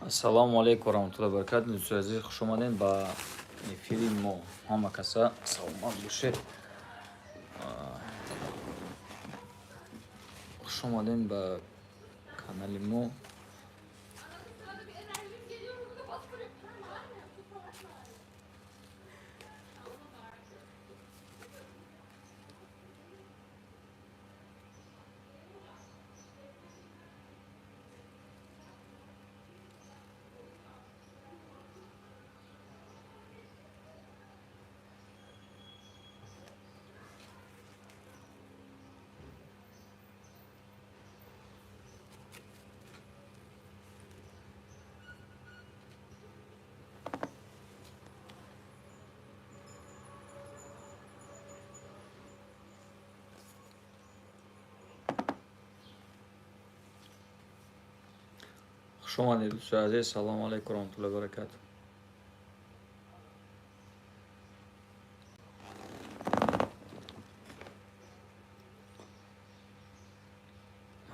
Ассаламу алейкум ва рахматуллахи ва баракатуҳ. Дӯстои азиз, хуш омадед ба эфири мо. Ҳама каса саломат бошед. Хуш омадед ба канали мо. Хуш омадед дӯстои азиз. Салому алейкум ва рахматуллахи ва баракатуҳ.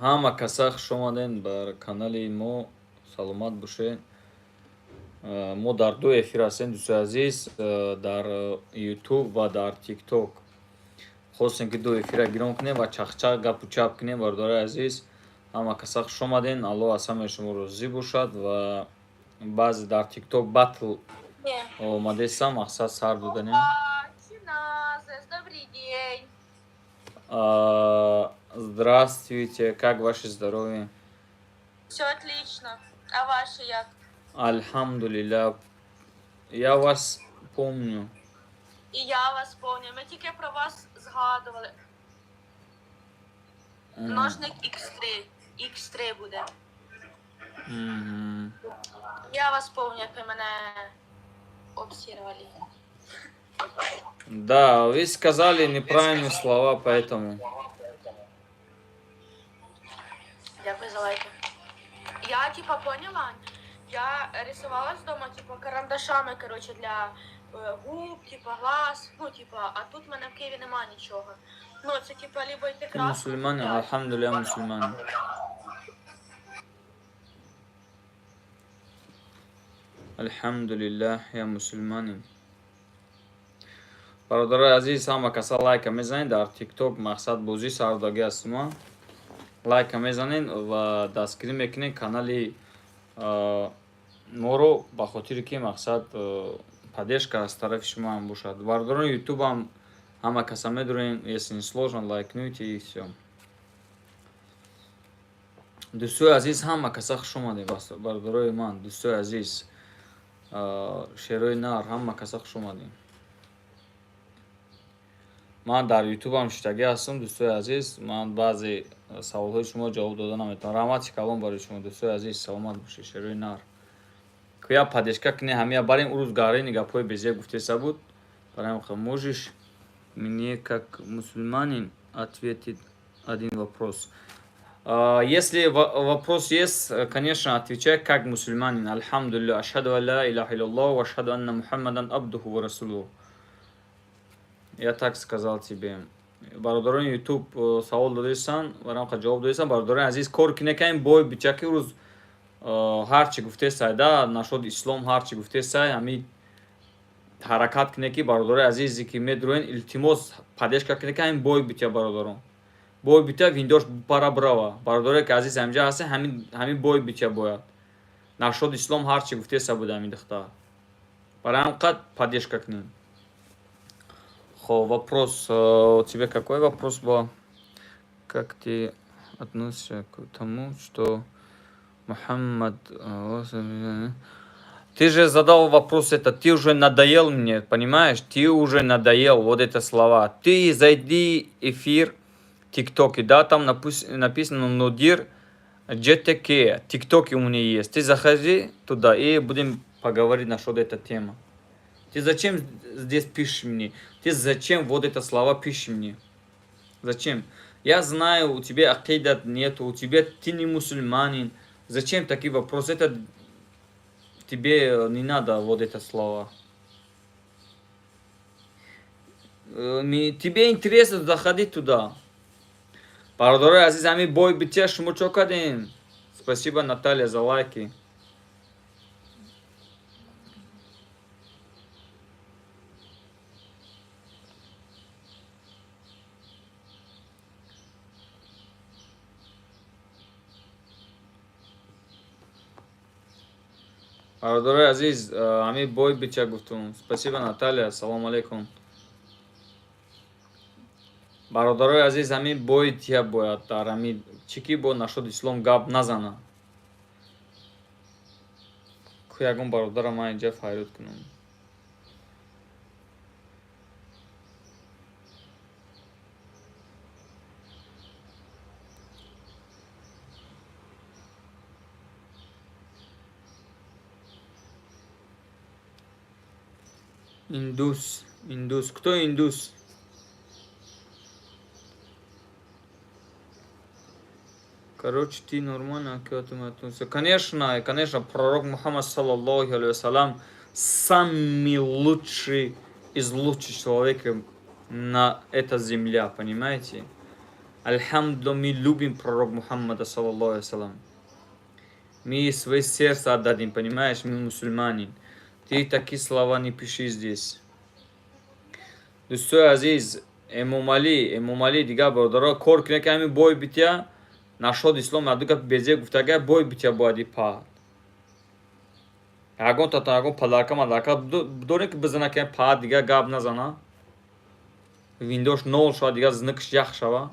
ҳама каса хуш омадед ба канали мо. Саломат бошед. мо дар ду эфир ҳастем дӯстои азиз, дар YouTube ва дар TikTok. хостем ки ду эфира гиром кунем ва чахчах гапу чап кунем. Бардораи азиз, ҳама каса хуш омадед. Аллоҳ аз ҳамаи шумо розӣ бошад. Ва баъзе дар TikTok батл омадестам, мақсад сар доданем. Добрый день. Здравствуйте, как ваше здоровье? Все отлично. А ваше як? Альхамдулилля. Я вас помню. І я вас помню. Ми тільки про вас згадували. Множник X3. X3 буде. Я вас помню, як ви мене обсірвали. Да, вы сказали неправильные слова, поэтому. Дякую за лайки. Я типа поняла, я рисувалась дома типа карандашами, короче, для губ, типа глаз, ну типа, а тут в мене в Києві нема нічого. Ну це типа либо йти краску. Мусульмане, альхамдулилля, мусульмане. Альхамдулилля, я мусульманин. Бародари азиз, ҳама каса лайка мезанед. Дар TikTok мақсад бозӣ сардаги аст мо. Лайка мезанед ва дастгирӣ мекунед канали моро, ба хотире ки мақсад поддержка аз тарафи шумо ҳам бошад. Бародарони YouTube ҳам ҳама каса медонем, если не сложно, лайкнуйте и всё. Дӯстои азиз, ҳама каса хуш омадед. Бародарои ман, дӯстои азиз, шерои нар, ҳама каса хуш омадед. ман дар YouTube ҳам шиштагӣ ҳастам. Дӯстои азиз, ман баъзе саволҳои шумо ġавоб дода наметавонам. Раҳмати калон барои шумо. Дӯстои азиз, саломат бошед, шерои нар. Я поддержка куне, ҳамия барем урӯз гарини гапҳои безе гуфтеса буд. Барам можешь мне как мусульманин ответить один вопрос? Если вопрос есть, конечно, отвечай как мусульманин. Альхамдулилля, ашхаду ан ла илляха илляллах ва ашхаду анна Мухаммадан абдуху ва расулуху. Я так сказал тебе. Бародарони YouTube савол додесан, барам ҷавоб додесан. Бародарони азиз, кор кинекаин бой бичаки рӯз ҳарчи гуфтесай, да, нашод ислом ҳарчи гуфтесай, ҳами ҳаракат кинеки бародари азизе ки медуроен илтимос поддержка кинекаин бой битя бародарон. Бой битя виндош пара брава. Бародаре ки азиз ҳамҷа ҳастен, ҳамин бой битя бояд. Нашод ислом ҳарчи гуфтеса буда ҳамин духтар. Барои ҳам қад поддержка кинем. Вопрос у тебя какой вопрос был? Как ты относишься к тому, что Мухаммад... Ты же задал вопрос это, ты уже надоел мне, понимаешь? Ты уже надоел, вот это слова. Ты зайди эфир ТикТоке, да, там написано Нудир ЖТК, ТикТоке у меня есть. Ты заходи туда и будем поговорить насчет этой темы. Ты зачем здесь пишешь мне? Ты зачем вот это слова пишешь мне? Зачем? Я знаю, у тебя акидат нет, у тебя ты не мусульманин. Зачем такие вопросы? Это тебе не надо вот это слова. Тебе интересно, заходи туда. Бародари азиз, ҳами бой битя шумо чо кардем? Спасибо, Наталья, за лайки. бародарои азиз, ҳамин бой бича гуфтум. Спасибо, Наталья. Салому алейкум. бародарои азиз, ҳамин бои тия бояд дар ҳамин чӣ ки бо нашоди ислом гап назана. ку ягон бародара ман инҷа файрод кунам. Индус. Кто индус? Короче, ты нормально к этому относишься. Конечно, пророк Мухаммад, саллаллаху алейхи вассалам, самый лучший из лучших человеков на этой земле, понимаете? Альхамду, мы любим пророк Мухаммада, саллаллаху алейхи вассалам. Мы свое сердце отдадим, понимаешь? Мы мусульмане. Ты такие слова не пиши здесь. Дустой азиз, Имом Али, дигар бародаро, кор кина ки ҳамин бой бития, нашод ислом адука безе гуфтага бой бития бояди пад. Ягон тата ягон падарка дорем ки бизана ки пад дигар гап назана. Виндош нол шава дигар знакш ях шава.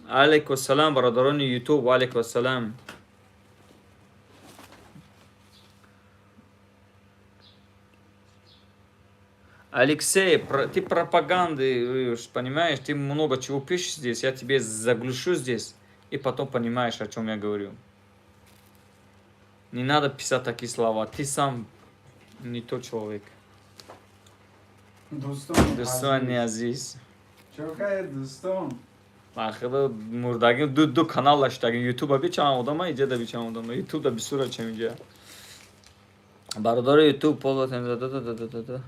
Алейкум ассалам, бародарони ютуб, алейкум ассалам. Алексей, ты пропаганды, понимаешь, ты много чего пишешь здесь, я тебе заглушу здесь, и потом понимаешь, о чем я говорю. Не надо писать такие слова, ты сам не тот человек. Достон не азиз. Чокай, достон. Ахыда мурдагим ду канал аштагим, ютуба бичам одама, иджа да бичам одама, ютубда бисура чем иджа. Бародари ютуб полотен да.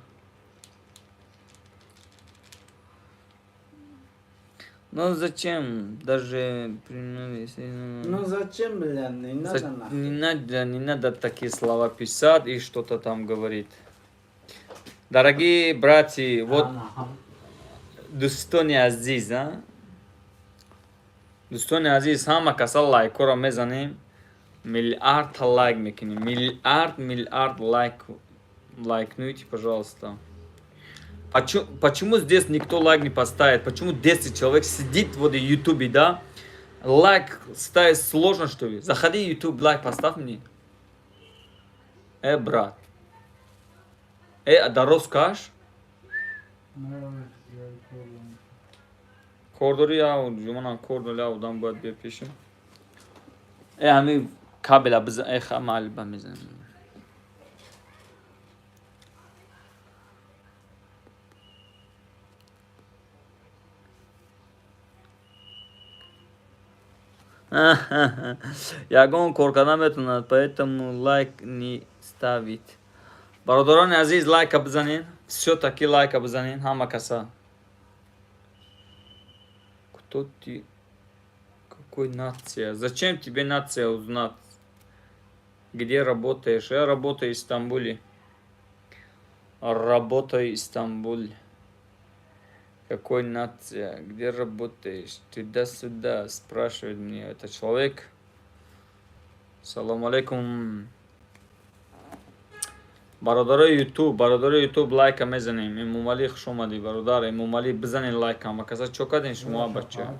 Ну зачем? Даже Ну зачем, блин, не надо нахуй. не надо такие слова писать и что-то там говорить. Дорогие братья, вот Дустони азиз, а? Дустони азиз, ҳама каса лайкора мезанем, миллиард лайк мекунем, миллиард лайкнуйте, пожалуйста. Почему здесь никто лайк не поставит? Почему 10 человек сидит в ютубе, да? Лайк ставить сложно, что ли? Заходи в ютуб, лайк поставь мне. Брат. Даров скажешь? Кордори яу, жумана кордори яу, дам бояд бепишем. Ҳами кабела бизан, хамал бамизан. Ягон коркана метунад, поэтому лайк не ставит. Бародарони азиз, лайка бизанин. Всё-таки лайка бизанин, ҳама каса. Кто ты? Какой нация? Зачем тебе нация узнать? Где работаешь? Я работаю в Стамбуле. Работаю в Стамбуле. Какой нация? Где работаешь? Туда-сюда спрашивает мне этот человек. Салам алейкум. Бародари ютуб лайка мезанем. Имом Али хуш омади, бародар. Имом Али бизанен лайка. Ама каса чо кардин шумо бача?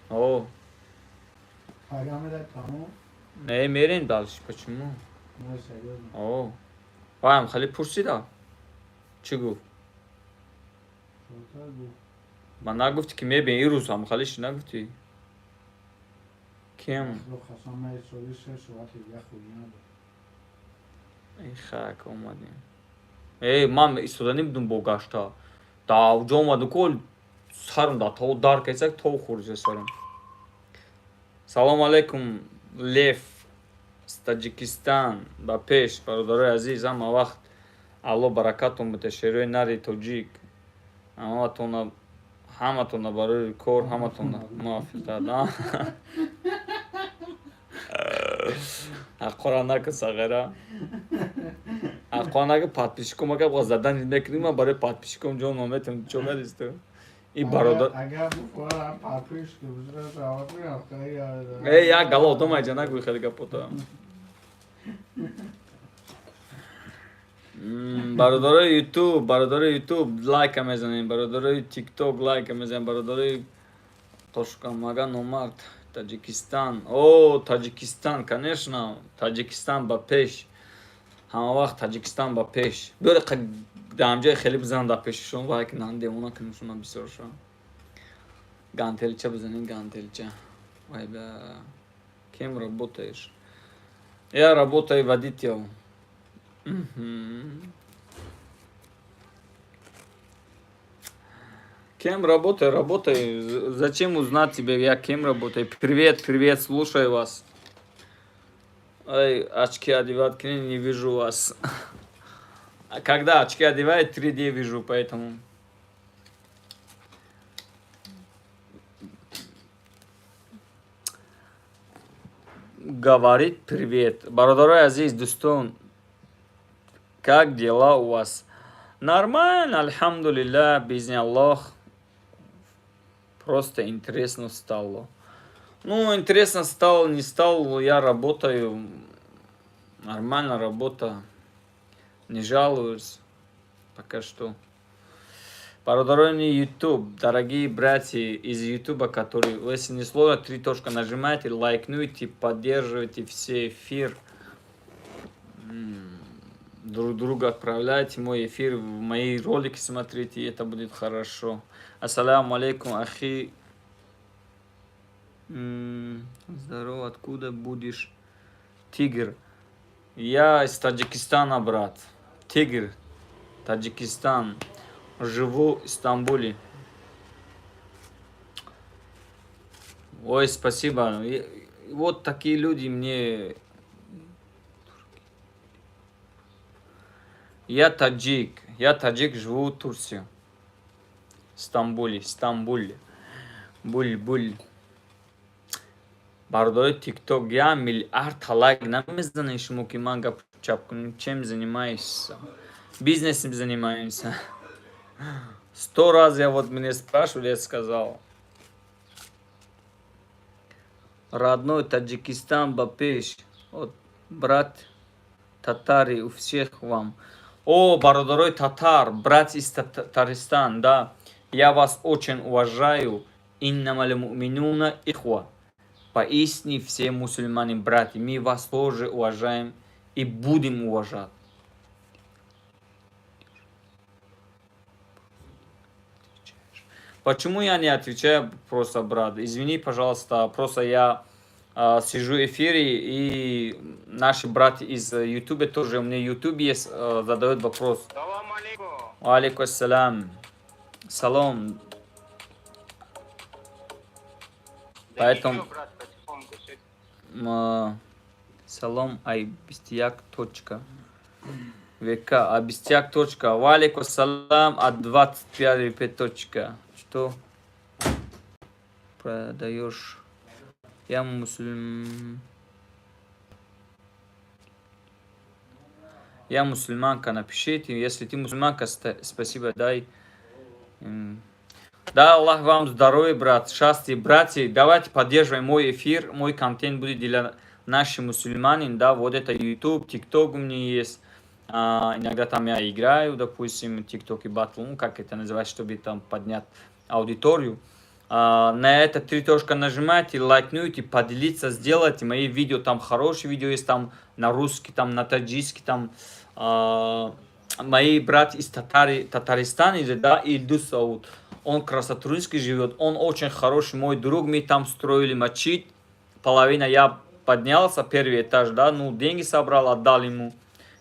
О. Мерин дальше. Почему? О. Ваям хали пурсида. Чӣ гуфт? Ман нагуфти ки мебин ирӯз ҳам халиш нагуфти? Кем? Хак омадем. Ман истода намедум бо гашта. Да авҷа омаду кол сарм да то дар кесак то хурҷа сарм. Салом алейкум Лев с Таҷикистан. Ба пеш бародарои азиз, ҳама вақт алло баракатон буда, шерои нари тоҷик. ҳаматона барои кор, ҳаматона муаффиқат. ҳаққора накун сағира. ҳаққора накун подписчиком агар боз задан мекунӣ, ман барои подписчиком ҷон мометам чо гадисту. И бародар. Як гало одам айҷа нагӯй хеле гапота. Бародари YouTube лайка мезанем, бародари TikTok лайка мезанем, бародари Тошкамага Номарт, Таджикистан. О, Таджикистан, конечно, Таджикистан ба пеш. ҳама вақт Таҷикистон ба пеш. Биёре даҳамҷои хеле бизанам дар пешишон вай ки нандемона кинушона бисёршон. Гантелча бизанем, гантелча. Вай ба кем работаешь? Я работаю водителем. Кем работаю? Работаю. Зачем узнать тебе, я кем работаю? Привет, привет, слушаю вас. Ой, очки одевать, не вижу вас. А когда очки одевают, 3D вижу, поэтому... Говорит привет. Бародарой Азиз, Дустон, как дела у вас? Нормально, альхамдулилля, без Аллах. Просто интересно стало. Ну, интересно стало, не стал, я работаю, нормально работа, не жалуюсь, пока что. Бародарный YouTube, дорогие братья из YouTube, которые, если не сложно, 3 точка нажимайте, лайкнуйте, поддерживайте все эфир, друг друга отправляйте мой эфир, мои ролики смотрите, и это будет хорошо. Ассаляму алейкум, ахи. Здорово, откуда будешь? Тигр. Я из Таджикистана, брат. Тигр. Таджикистан. Живу в Стамбуле. Ой, спасибо. Вот такие люди мне... Я таджик, живу в Турции. Стамбуле. Буль. Бардой ТикТок, я миллиард лайк намезданешь, муки манга чапку. Чем занимаешься? Бизнесом занимаемся. 100 раз я вот меня спрашивали, я сказал. Родной Таджикистан, Бапеш. Вот, брат татары, у всех вам. О, бородорой татар, брат из Татарстана, да. Я вас очень уважаю. Иннамал му'минуна ихва. Поистине все мусульмане, братья, мы вас тоже уважаем и будем уважать. Почему я не отвечаю просто, брат? Извини, пожалуйста, просто я сижу в эфире, и наши братья из YouTube тоже, у меня YouTube есть, задают вопрос. Салам алейкум. Алейкум ассалям. Салам. Поэтому... Салам айбистияк точка. ВК абистияк точка. Валейкум салам от 25 точка. Что продаешь? Я мусульманка, напишите. Если ты мусульманка, спасибо, дай. Да, Аллах вам здоровья, брат, счастья, братья. Давайте поддерживаем мой эфир, мой контент будет для наших мусульманин. Да, вот это YouTube, TikTok у меня есть. Иногда там я играю, допустим, TikTok и Battle, как это называется, чтобы там поднять аудиторию. На это 3 точка нажимайте, лайкнуйте, поделиться, сделайте. Мои видео, там хорошие видео есть, там на русский, там на таджикский, там мои братья из Татарстана, да, Ильдус Сауд. Он в Красотуринске живет, он очень хороший мой друг, мы там строили мечеть. Половина я поднялся, первый этаж, да, ну деньги собрал, отдал ему.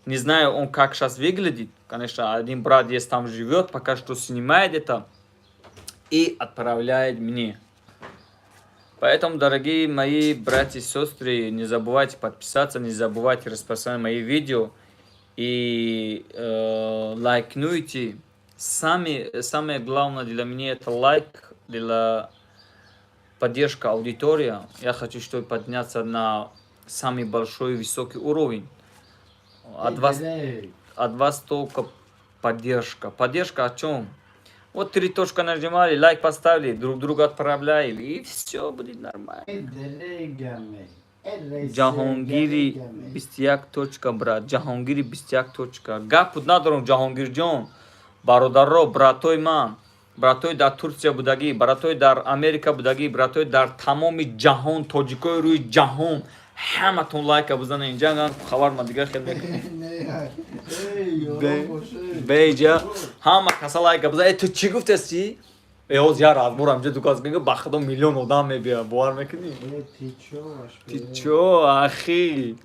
Не знаю, он как сейчас выглядит, конечно, один брат есть там живет, пока что снимает это и отправляет мне. Поэтому, дорогие мои братья и сестры, не забывайте подписаться, не забывайте распространять мои видео и лайкнуйте. Самое главное для меня это лайк, для поддержка аудитории. Я хочу, чтобы подняться на самый большой высокий уровень. От вас только поддержка. Поддержка о чем? Вот 3 точка нажимали, лайк поставили, друг друга отправляли, и все будет нормально. ҷаҳонгири 21 точка брат, ҷаҳонгири 21 точка. Гапут надорам ҷаҳонгирҷон, бародарро, братои ман, братои дар Турсия будагӣ, братои дар Америка будагӣ, братои дар тамоми ҷаҳон, тоҷикои рӯи ҷаҳон, ҳаматон лайка бизанед. Инҷа хабар ма дигар хел мекунем. Беҷа ҳама каса лайка бизанед. Ту чӣ гуфтасӣ? Ҳоз яр аз бора инҷа дуказ мега ба худо миллион одам мебия. Бовар мекунӣ? Ти чо ахӣ?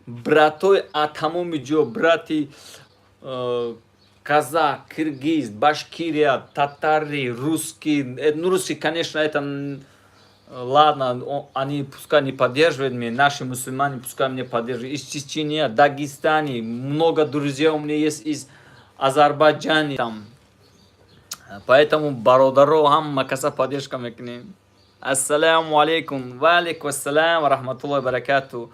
Братои тамоми ҷо, брати казах, киргиз, башкирия, татари, русский. Ну, русский, конечно, это ладно, они пускай не поддерживают меня, наши мусульмане пускай меня поддерживают. Из Чечни, Дагестана, много друзей у меня есть из Азербайджана там. Поэтому бародаро ҳама каса поддержка мекунем. Ассаламу алейкум. Ва алейкум ассалам ва рахматуллахи ва баракату.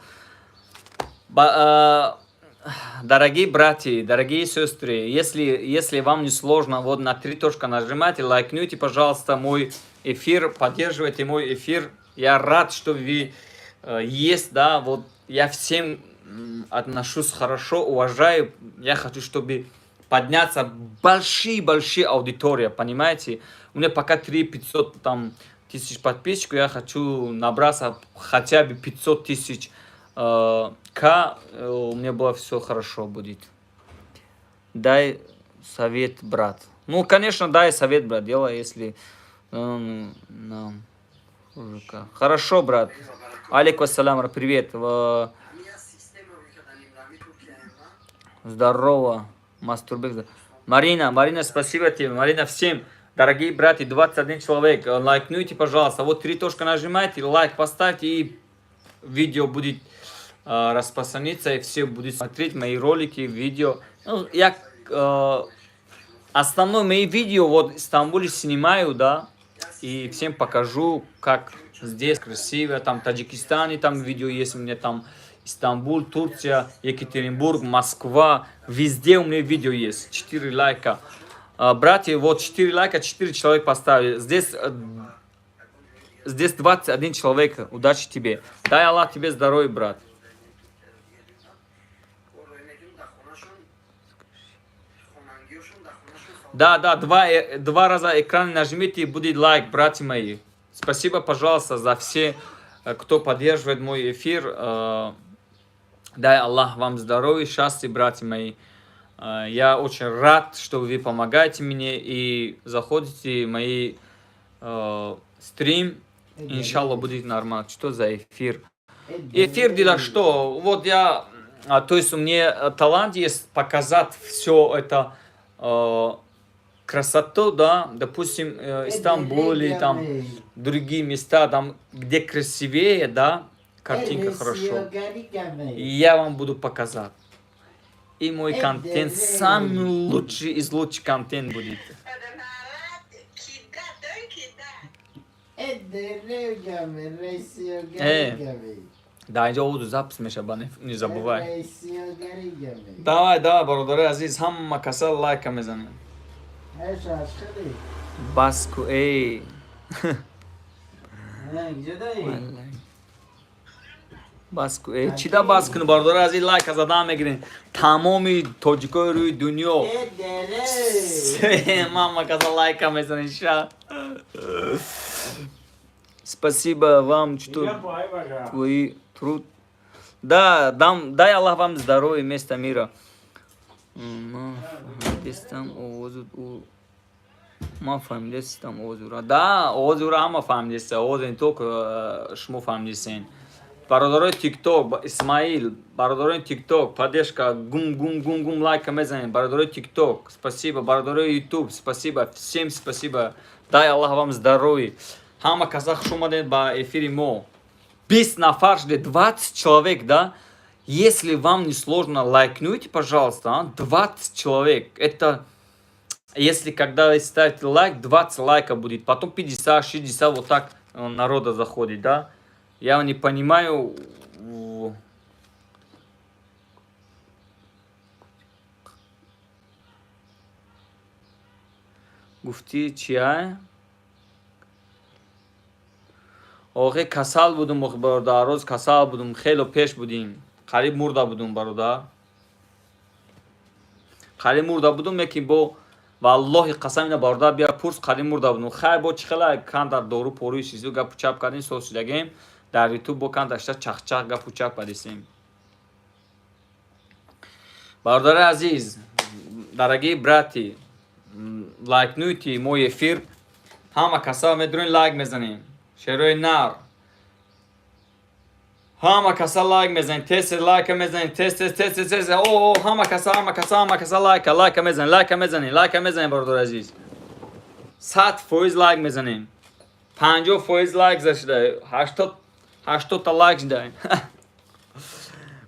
Дорогие братья, дорогие сестры, если вам не сложно, вот на 3 точка нажимайте, лайкните, пожалуйста, мой эфир, поддерживайте мой эфир. Я рад, что вы есть, да, вот я всем отношусь хорошо, уважаю. Я хочу, чтобы подняться большие аудитория, понимаете? У меня пока 3-500 там тысяч подписчиков, я хочу набраться хотя бы 500 тысяч к, у меня было все хорошо будет. Дай совет, брат. Ну, конечно, дай совет, брат, делай, если... Хорошо, брат. Алейкум ассалам, привет. Здорово, Мастурбек. Марина, спасибо тебе. Марина, всем, дорогие братья, 21 человек, лайкнуйте, пожалуйста. Вот 3 точка нажимайте, лайк поставьте, и видео будет распространиться, и все будут смотреть мои ролики, видео. Ну, я основное мои видео вот в Стамбуле снимаю, да, и всем покажу, как здесь красиво, там в Таджикистане там видео есть у меня, там Стамбул, Турция, Екатеринбург, Москва, везде у меня видео есть, 4 лайка. Братья, вот 4 лайка, 4 человека поставили, здесь 21 человек, удачи тебе. Дай Аллах тебе здоровья, брат. Да, два раза экран нажмите, и будет лайк, братья мои. Спасибо, пожалуйста, за все, кто поддерживает мой эфир. Дай Аллах вам здоровья, счастья, братья мои. Я очень рад, что вы помогаете мне и заходите в мои стрим. Иншаллах будет нормально. Что за эфир? Эфир для что? Вот я, то есть у меня талант есть показать все это красоту, да, допустим, Стамбуле, там, другие места, там, где красивее, да, картинка хорошо. И я вам буду показать. И мой контент, самый лучший из лучших контент будет. Да, инжа оду запись мешаба, не забывай. Давай, бародари азиз, ҳама каса лайка мезанем. Баску, эй. Баску, эй. Чида баскуни, бародари азиз, лайка задан мегирин. Тамоми тоҷикои рӯи дунё. Ҳама каса лайка мезанем, ша. Спасибо вам, что твой труд. Да, дай Аллах вам здоровья, место мира. ما فهمیدستم اوزورا да اوزورا همه فهمیدسته اوزین تو که شما فهمیدستین برادرای تیک توک اسماعیل برادرای تیک توک поддержка гум лайка мезанин برادرای تیک توک спасибо برادرای ютуб спасибо всем спасибо дай Аллах вам здоровья ҳама каса хуш омадед ба эфири мо 20 нафар шуде 20 человек да если вам не сложно лайкнуйте пожалуйста 20 человек это если когда вы ставите лайк, 20 лайков будет, потом 50, 60, вот так народа заходит, да? Я не понимаю. Гуфти чия? Охи касал будем бародар, роз касал будем, хело пеш будем. Қариб мурда будем бародар. Қариб мурда будем яки бо валлоҳи қасам ина бародар бия пурс қариб мурда будем. Хай бо чихела кан дар дору пору чизу гап чап кардин сос шудагем. Дар YouTube бо кан дашта чах гап чап падисем. Бародари азиз, дорогие братья, лайкнуйте мой эфир. Ҳама каса медрун лайк мезанем. Шерои нар. Ҳама каса лайк мезанем. Тест лайка мезанем. Тест. О, ҳама каса лайка мезанем, бародари азиз. 100% лайк мезанем. 50% лайк зашида. 80 лайк ждаем.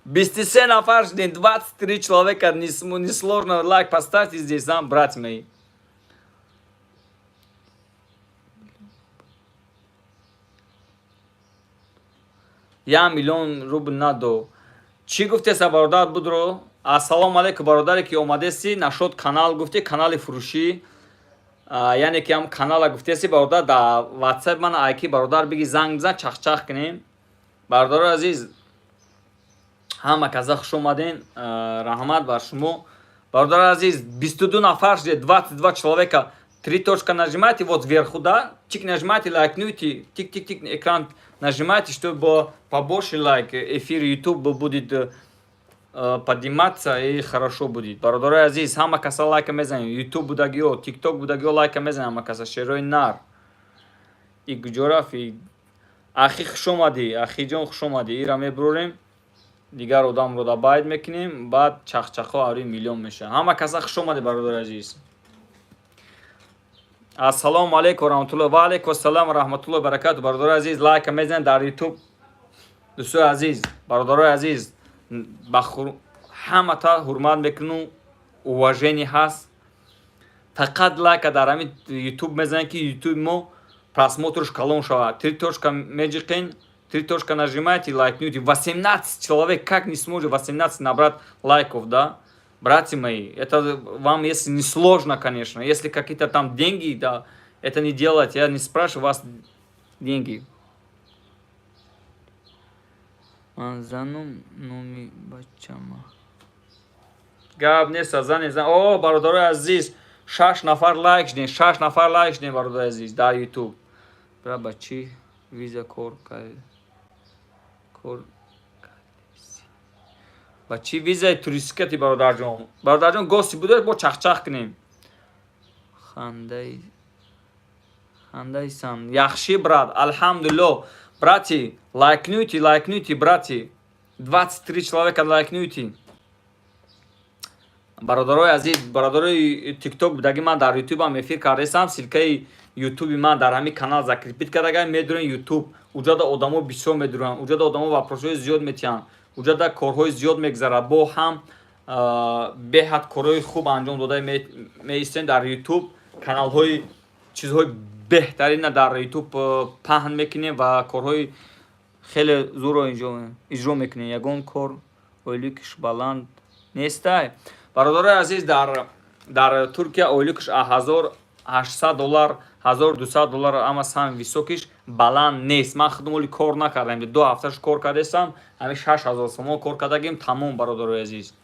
23 нафар ждем, 23 человека, несложно лайк поставьте здесь, сам, братья мои. Я миллион рубль надо. Чи гуфтеса бародар будро? Ассалому алейкум бародаре ки омадеси нашод канал гуфте, канали фурӯшӣ. Яъне ки ҳам канала гуфтеси бародар да WhatsApp ман айки бародар биги занг бизан чах кунем. Бародари азиз, ҳама каза хуш омаден, раҳмат бар шумо. Бародари азиз, 22 нафар шуде, 22 человека. 3 точка нажимайте вот вверху, да? Тик нажимайте, лайкнуйте, тик, экран нажимайте, чтобы побольше лайк, эфир YouTube будет подниматься и хорошо будет. Бародари азиз, ҳама каса лайка мезанем, YouTube будагио, TikTok будагио лайка мезанем, ҳама каса шерои нар. И гуҷораф, и ахи хуш омадӣ, ахиҷон хуш омадӣ, ира мебурем. Дигар одамро да байд мекунем, баъд чахчахо ари миллион меша. Ҳама каса хуш омадӣ, бародари азиз. Ассалому алейкум рахматуллоҳи ва алейкум ассалам рахматуллоҳи баракату. Бародари азиз, лайка мезанед дар YouTube. Дӯстои азиз, бародари азиз, ба ҳамата ҳурмат мекунам, уважение ҳаст. Фақат лайка дар ҳамин YouTube мезанед ки YouTube мо просмотрш калон шавад. 3 точка меҷиқен, 3 точка нажимайте, лайкнуйте. 18 человек, как не сможет 18 набрать лайков, да? Братья мои, это вам, если не сложно, конечно, если какие-то там деньги, да, это не делать, я не спрашиваю вас деньги. Габне сазане зан. О, бародари азиз, 6 нафар лайк ждем, 6 нафар лайк ждем, бародари азиз, дар YouTube. Бра бачи виза кор. Ба чи визаи туристикати бародарҷон? Бародарҷон гости буде бо чахчах кунем. Хандайсан. Яхши брат, алҳамдулилло. Брати, лайкнуйте, брати. 23 человека лайкнуйте. Бародарои азиз, бародарои TikTok будаги ман дар YouTube ам эфир кардесам. Силкаи YouTube ман дар ҳамин канал закрепит кардагам. Медурен YouTube. уҷода одамо бисёр медуранд, уҷода одамо вопросҳои зиёд метиҳанд, уҷода корҳои зиёд мегзарад. Бо ҳам беҳад корҳои хуб анҷом дода меистем дар YouTube. Каналҳои чизҳои беҳтарина дар YouTube паҳн мекунем ва корҳои хеле зӯро иҷро мекунем. Ягон кор ойликиш баланд нестай. Бародарои азиз, дар Туркия ойликиш $1800, $1200 ама сам високиш баланд нест. Ман худмоли кор накардам, 2 ҳафташ кор кардесам, ҳамин 6000 сомон кор кардагим тамом. Бародарои азиз,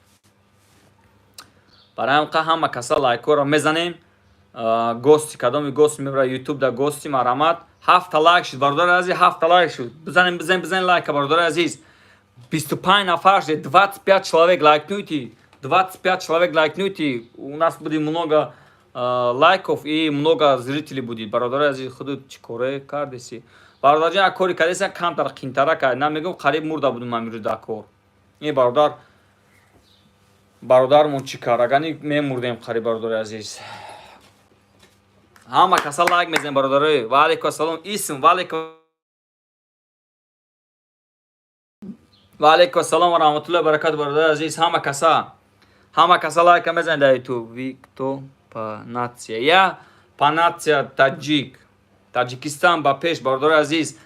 барои ҳама каса лайкҳоро мезанем. Гости кадоми гости мебара YouTube да гости марамат 7 лайк шуд. Бародари азиз, 7 лайк шуд. Бизанем лайка. Бародари азиз, 25 нафар шуд, 25 человек лайкнуйте. 25 человек лайкнуйте. У нас будет много лайков и много зрителей будет. Бародари азиз, худут чӣ коре кардеси? Бародари як кори кардеси, камтар қинтара кард. Намегум қариб мурда будум амирӯ да кор. И бародармон чӣ кард? Агани мемурдем қариб. Бародари азиз, ҳама каса лайк мезанем. Бародари, ва алейкум ассалом. Исм, ва алейкум ассалом ва раҳматуллоҳи ва баракату. Бародари азиз, ҳама каса лайка мезанед дар YouTube. Викто Панация. Я Панация таджик. Таджикистан ба пеш. Бародари азиз,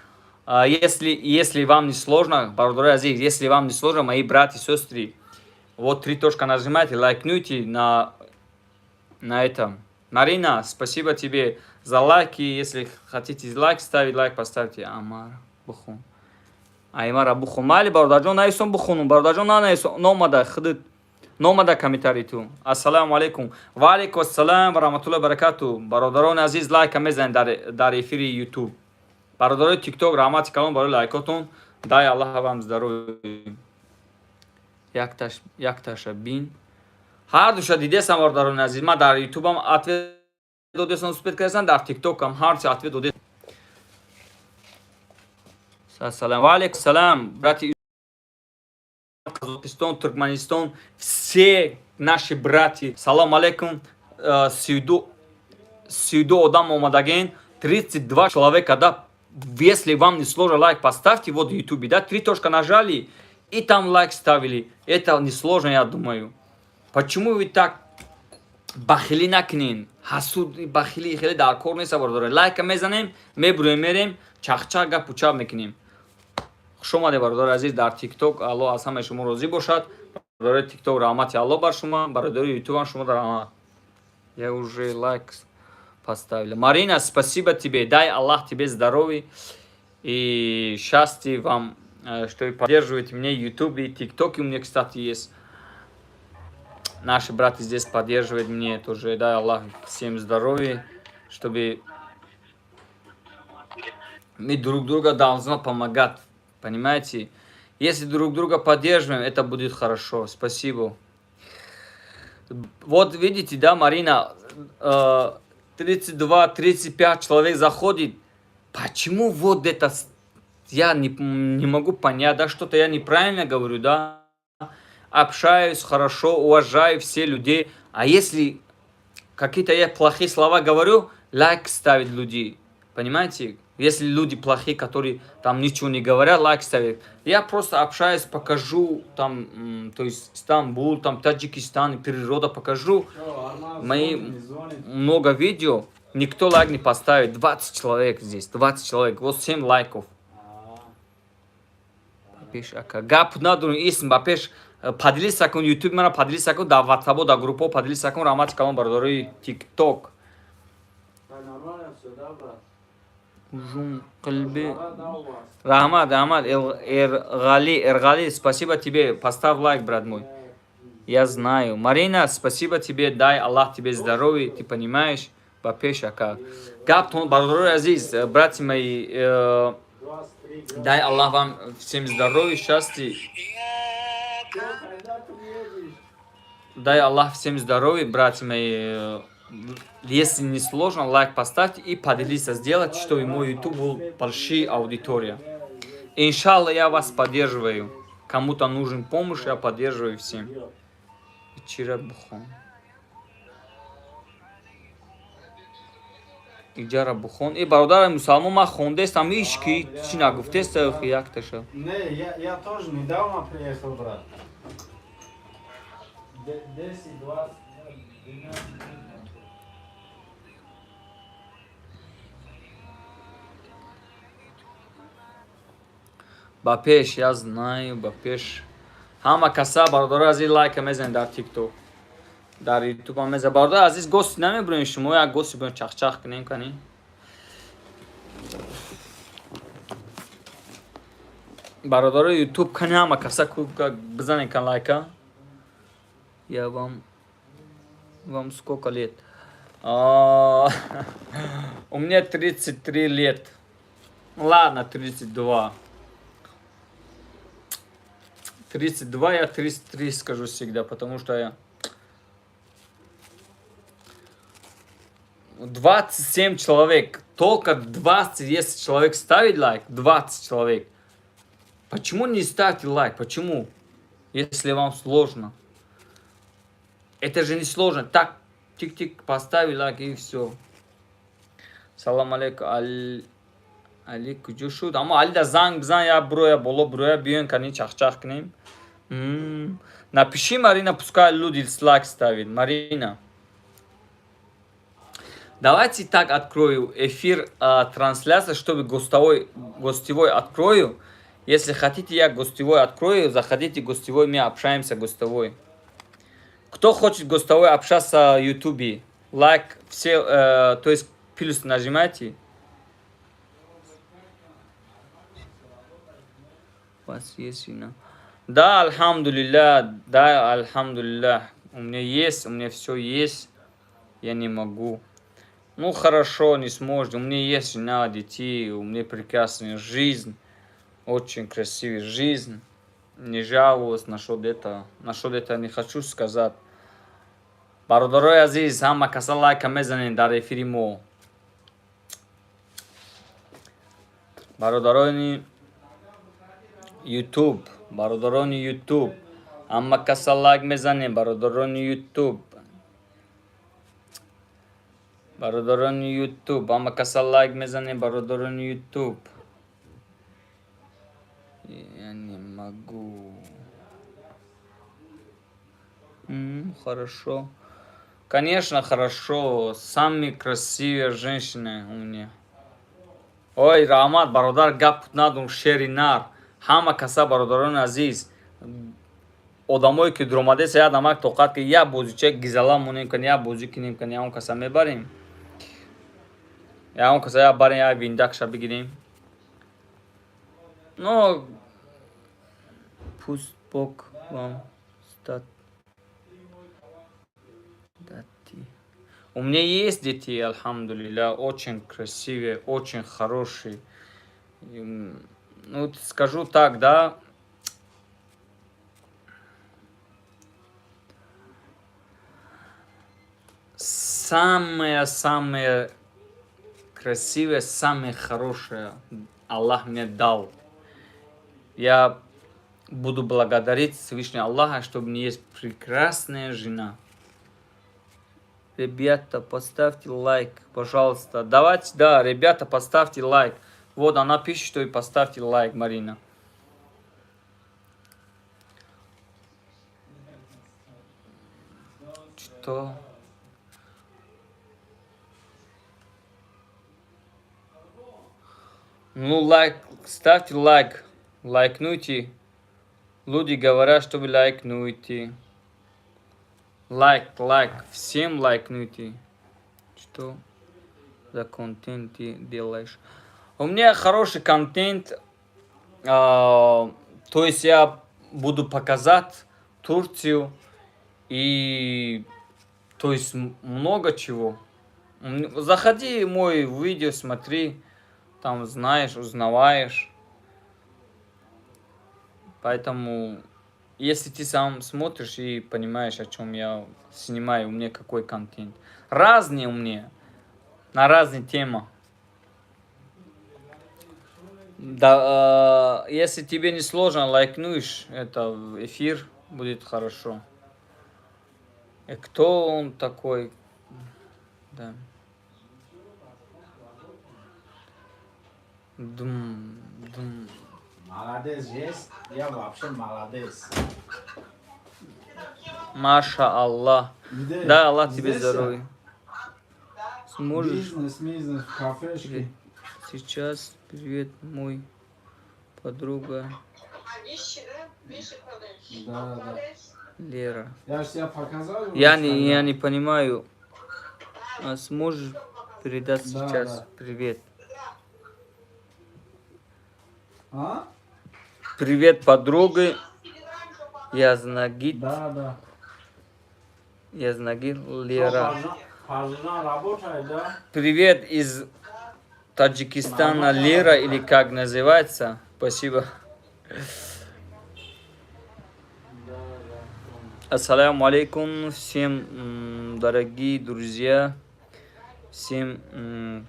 если вам не сложно, бародари азиз, если вам не сложно, мои братья и сестры, вот 3 точка нажимайте, лайкнуйте на этом. Марина, спасибо тебе За лайки, если хотите лайк ставить, лайк поставьте. Амар бухун. Аймара бухун. Мали бародарджон найсон бухун. Бародарджон на найсон. Номада хидит. Номада комментарий ту. Ассаламу алейкум. Ва алейкум ассалам ва рахматуллахи ва баракату. Бародарон азиз лайк мезан дар эфири YouTube. Бародарои TikTok rahmat калом барои лайкотун. Дай Аллаҳ вам здоровье. Якташа бин. Ҳар душа дидесам бародарони азиз. Ман дар YouTube-ам ответ додесам, успет кардам, дар TikTok-ам ҳарчи ответ додесам. Ассалам. Ва алейкум салам. Брати Казахстан, Туркменистан, все наши братья. Салам алейкум. Сюда одам омадаген. 32 человека, да. Если вам не сложно, лайк поставьте вот в YouTube, да. 3 точка нажали и там лайк ставили. Это не сложно, я думаю. Почему вы так бахили накнин? Хасуд бахили хели дар кор нест бародари. Лайка мезанем, мебруем мерем, чахчага пуча мекунем. Шумаде бародари азиз дар TikTok, Алло аз ҳамаи шумо розӣ бошад. Бародари TikTok раҳмати Алло бар шумо, бародари YouTube шумо раҳмат. Я уже лайк поставила. Марина, спасибо тебе. Дай Аллах тебе здоровья и счастья вам, что вы поддерживаете меня. YouTube и TikTok у меня, кстати, есть. Наши братья здесь поддерживают меня тоже. Дай Аллах всем здоровья, чтобы мы друг друга должны помогать. Понимаете? Если друг друга поддерживаем, это будет хорошо. Спасибо. Вот видите, да, Марина, 32-35 человек заходит. Почему вот это? Я не могу понять, да, что-то я неправильно говорю, да? Общаюсь хорошо, уважаю все людей. А если какие-то я плохие слова говорю, лайк ставят люди. Понимаете? Если люди плохие, которые там ничего не говорят, лайк ставят. Я просто общаюсь, покажу там, то есть Стамбул, там Таджикистан, природа покажу. Мои много видео, никто лайк не поставит. 20 человек здесь, 20 человек, вот 7 лайков. Гап надуру исм, бапеш, поделись сакун, YouTube мана поделись сакун, да WhatsApp, да группу поделись сакун, рамат калон бародари TikTok. Рахмат, Эргали, спасибо тебе. Поставь лайк, брат мой. Я знаю. Марина, спасибо тебе. Дай Аллах тебе здоровья. Ты понимаешь? Бапешака. Гаптон, бардарой азиз, братья мои, дай Аллах вам всем здоровья, счастья. Дай Аллах всем здоровья, братья мои. Если не сложно, лайк поставьте и поделиться, сделать, чтобы мой YouTube был большая аудитория. Иншалла, я вас поддерживаю. Кому-то нужен помощь, я поддерживаю всем. Вчера бухон. Иджара бухон. И бародар мусалман ма хонде там ишки чи нагуфте сахи як таша. Не, я тоже недавно приехал, брат. 10-20 Бапеш, я знаю, бапеш. Хама каса бародари азиз лайка мезан дар TikTok. Дар YouTube мезан. Бародари азиз гости намебурем шумо, як гости бурем чах-чах кунем кани. Бародари YouTube кани хама каса бизанем кан лайка. Я вам сколько лет? У меня 33 лет. Ладно, 32. 32, я 33 скажу всегда, потому что я 27 человек, только 20, если человек ставит лайк, 20 человек. Почему не ставьте лайк? Почему? Если вам сложно. Это же не сложно. Так, тик-тик, поставили лайк и все. Салам алейкум. Али куҷо шуд? Аммо Али да занг бизан, я буроя боло буроя биён кани чах-чах кунем. Напиши, Марина, пускай люди лайк ставят. Марина. Давайте так открою эфир, трансляция, чтобы гостевой открою. Если хотите, я гостевой открою, заходите в гостевой, мы общаемся гостевой. Кто хочет гостевой общаться в YouTube? Лайк, все, то есть плюс нажимайте. У вас есть вина? Да, альхамдулилля, да, альхамдулилля. У меня все есть. Я не могу. Ну хорошо, не сможете. У меня есть жена, детей, у меня прекрасная жизнь. Очень красивая жизнь. Не жалуюсь насчет этого. Насчет этого не хочу сказать. Бародарой азиз, ҳама каса лайка мезанед дар эфири мо. Бародарони YouTube, бародарони YouTube, ҳама каса лайк мезанед, бародарони YouTube. Бародарони YouTube, ҳама каса лайк мезанед, бародарони YouTube. Я не могу. Хорошо. Конечно, хорошо. Самые красивые женщины у меня. Ой, Рамат, бародар гап надум шеринар. Хама каса бародарон азиз. Одамой ки дромаде се адамак тоқат ки я бозиче гизала мунем кан я бози кинем кан я он каса мебарим. Я он каса я барим я виндакша бигирим. Но пусть Бог вам стат. У меня есть дети, альхамдулилля, очень красивые, очень хорошие. Ну, скажу так, да. Самое красивое, самое хорошее Аллах мне дал. Я буду благодарить Всевышнего Аллаха, что у меня есть прекрасная жена. Ребята, поставьте лайк, пожалуйста. Давайте, да, ребята, поставьте лайк. Вот она пишет, что и поставьте лайк, Марина. Что? Ну, лайк, ставьте лайк. Лайкнуйте. Люди говорят, что вы лайкнуйте. Лайк, всем лайкнуйте. Что за контент ты делаешь? У меня хороший контент. То есть я буду показать Турцию и то есть много чего. Заходи в мой видео, смотри, там знаешь, узнаваешь. Поэтому если ты сам смотришь и понимаешь, о чем я снимаю, у меня какой контент. Разные у меня, на разные темы. Да, если тебе не сложно, лайкнуешь это эфир, будет хорошо. И кто он такой? Да. Дум. Молодец есть, я вообще молодец. Маша Аллах. Где? Да, Аллах тебе Здесь здоровья. Сможешь? Бизнес, в кафешке. Сейчас, привет, мой подруга Да. Лера. Я же тебе показал. Я не понимаю. А сможешь передать Да, сейчас да. привет? А? Привет, подруги. Язнагит. Да. Язнагит Лера. Пажна работает, да? Привет из Таджикистана, Лера, или как называется? Спасибо. Ассаляму алейкум всем, дорогие друзья. Всем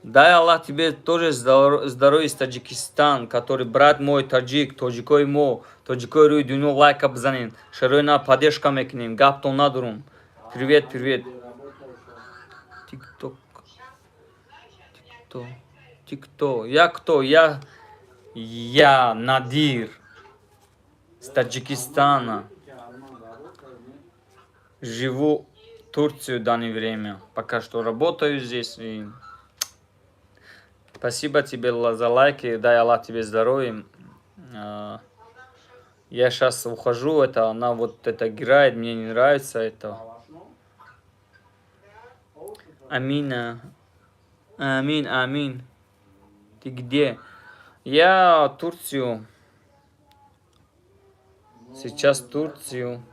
дай Аллах тебе тоже здоровье из Таджикистан, который брат мой таджик, тоджикой мо, тоджикой руй дуню лайка бзанин, шеройна поддержка мекнем, гаптон надурум. Привет. Тикток. Я кто? Я Надир с Таджикистана. Живу в Турции в данное время. Пока что работаю здесь. И спасибо тебе за лайки. Дай Аллах тебе здоровья. Я сейчас ухожу, это она вот это играет, мне не нравится это. Амина. Амин, Амин. Ты где? Я Турцию. Сейчас Турцию.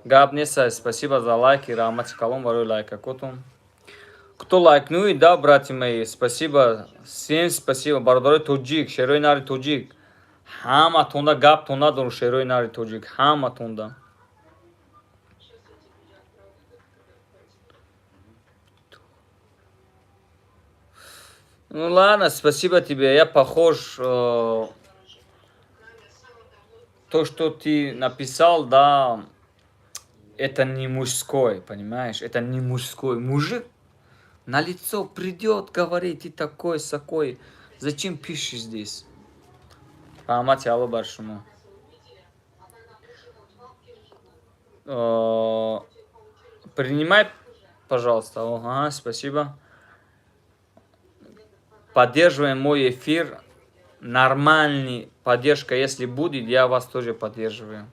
Габнеса, спасибо за лайки. Рамати калом вару лайка котум. Кто лайкнует, да, братья мои, спасибо. Всем спасибо. Бародарой тоджик, шерой нари тоджик. Хама тунда габ тунда дур шерой нари тоджик. Хама тунда. Ну ладно, спасибо тебе. Я похож. То, что ты написал, да, это не мужской, понимаешь? Это не мужской. Мужик на лицо придет, говорит, ты такой, сакой. Зачем пишешь здесь? Рамати алло большому. Принимай, пожалуйста. Ага, спасибо. Поддерживаем мой эфир. Нормальный поддержка, если будет, я вас тоже поддерживаю.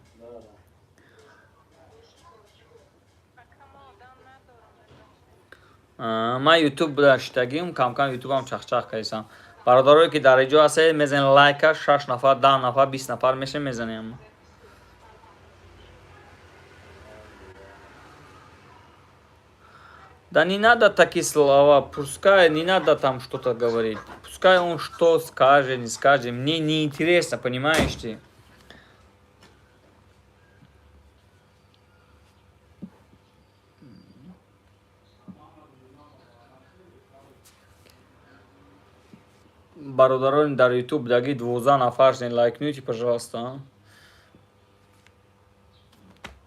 من یوتیوب داشتگیم کم کم یوتیوبم چخ کردم. برادرایی که در اینجا هست میزنین لایک 6 نفر 10 نفر 20 نفر میشه میزنیم. Да не надо такие слова, пускай не надо там что-то говорить. Пускай он что скажет, не скажет. Мне не интересно, понимаешь ты? Бародарон дар YouTube даги 12 нафар лайкнуйте, пожалуйста.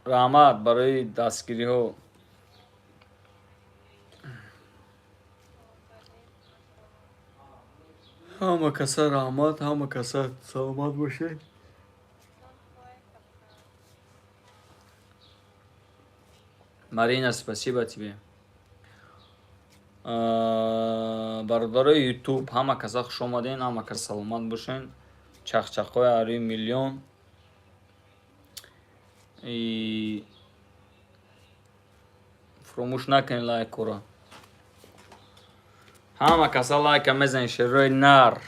Раҳмат барои дастгириҳо. Ҳама каса раҳмат, ҳама каса саломат бошед. Марина, спасибо тебе. Бародарои YouTube, ҳама каса хуш омаден, ҳама каса саломат бошен. Чахчахҳои ари миллион. И фромӯш накунед лайкора. Ҳама каса лайка мезанед, шерои нар.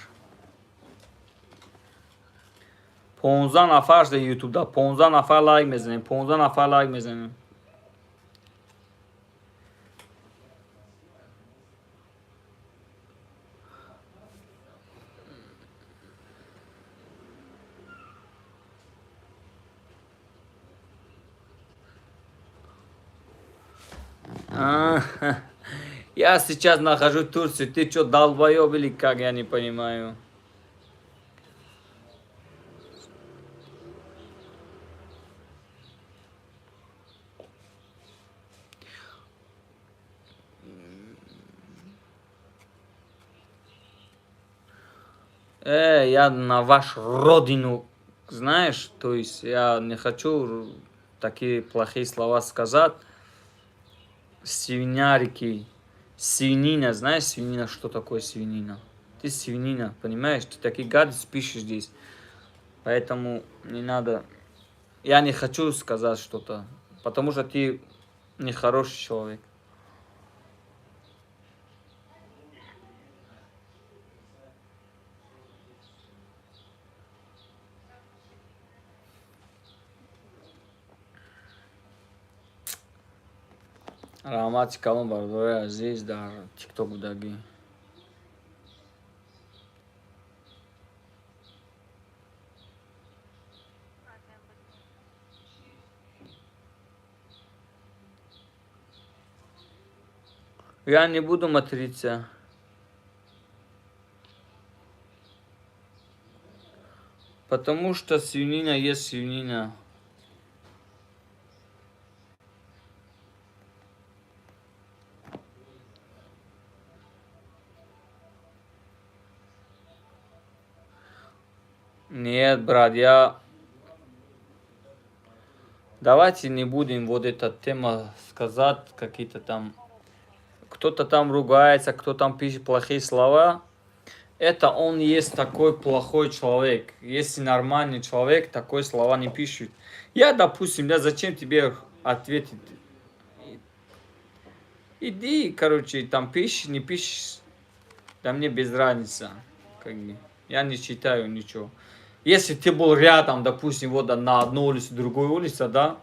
15 нафар шуда ютубда, 15 нафар лайк мезанем, 15 нафар лайк мезанем. Я сейчас нахожусь в Турции. Ты что, долбоёб или как? Я не понимаю. Я на вашу родину, знаешь, то есть я не хочу такие плохие слова сказать. Свинярики. Свинина, знаешь, свинина, что такое свинина? Ты свинина, понимаешь? Ты такие гадости пишешь здесь. Поэтому не надо. Я не хочу сказать что-то, потому что ты нехороший человек. Раҳмати калом бародари азиз дар тикток будагӣ. Я не буду материться. Потому что свинина есть свинина. Нет, брат, давайте не будем вот эта тема сказать, какие-то там... Кто-то там ругается, кто там пишет плохие слова. это он есть такой плохой человек. Если нормальный человек, такой слова не пишет. Я, допустим, да, зачем тебе ответить? Иди, короче, там пишешь, не пишешь, да мне без разницы. Как бы. Я не читаю ничего. Если ты был рядом, допустим, вот на одной улице, другой улице, да,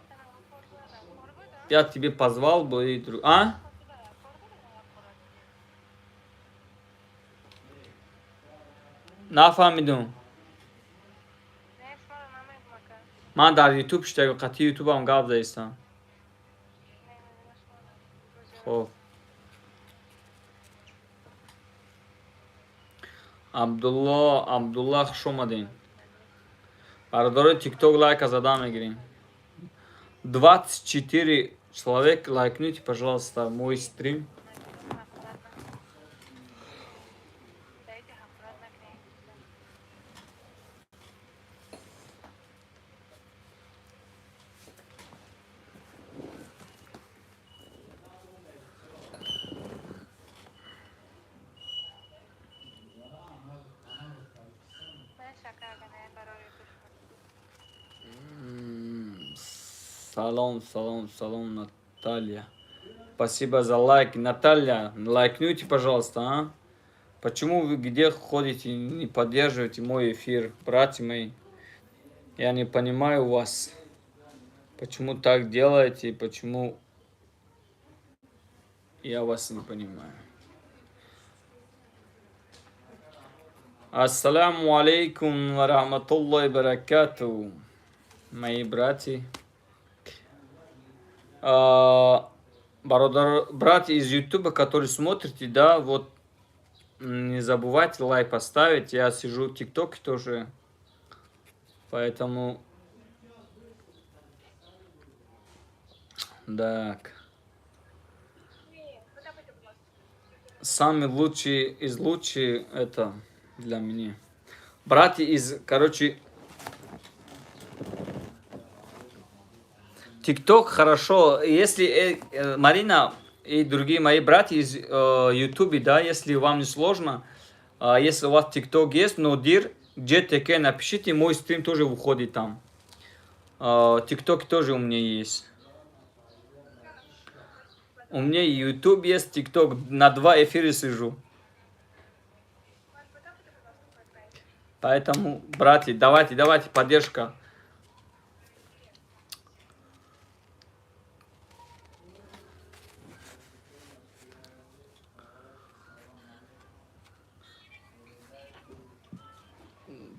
я тебе позвал бы и друг... А? نفهمیدم من در یوتیوب شده قطعی یوتیوب هم گاب دایستم خب عبدالله خوش اومدین برادر تیک توک лайка задам мегирим 24 человек лайкните, пожалуйста, мой стрим. Салом, Наталья. Спасибо за лайк. Наталья, лайкните, пожалуйста, а? Почему вы где ходите, не поддерживаете мой эфир, братья мои? Я не понимаю вас. Почему так делаете, почему... Я вас не понимаю. Ассаляму алейкум ва рахматуллахи ва баракату. Мои братья. Братья из Ютуба, которые смотрите, да, вот не забывайте лайк поставить. Я сижу в ТикТоке тоже, поэтому так. Самый лучший из лучших это для меня. Братья из, короче, ТикТок хорошо. Если Марина и другие мои братья из Ютуба, да, если вам не сложно, если у вас ТикТок есть, но дир GTK напишите, мой стрим тоже выходит там. ТикТок тоже у меня есть. У меня YouTube есть, ТикТок, на 2 эфира сижу. Поэтому, братья, давайте, поддержка.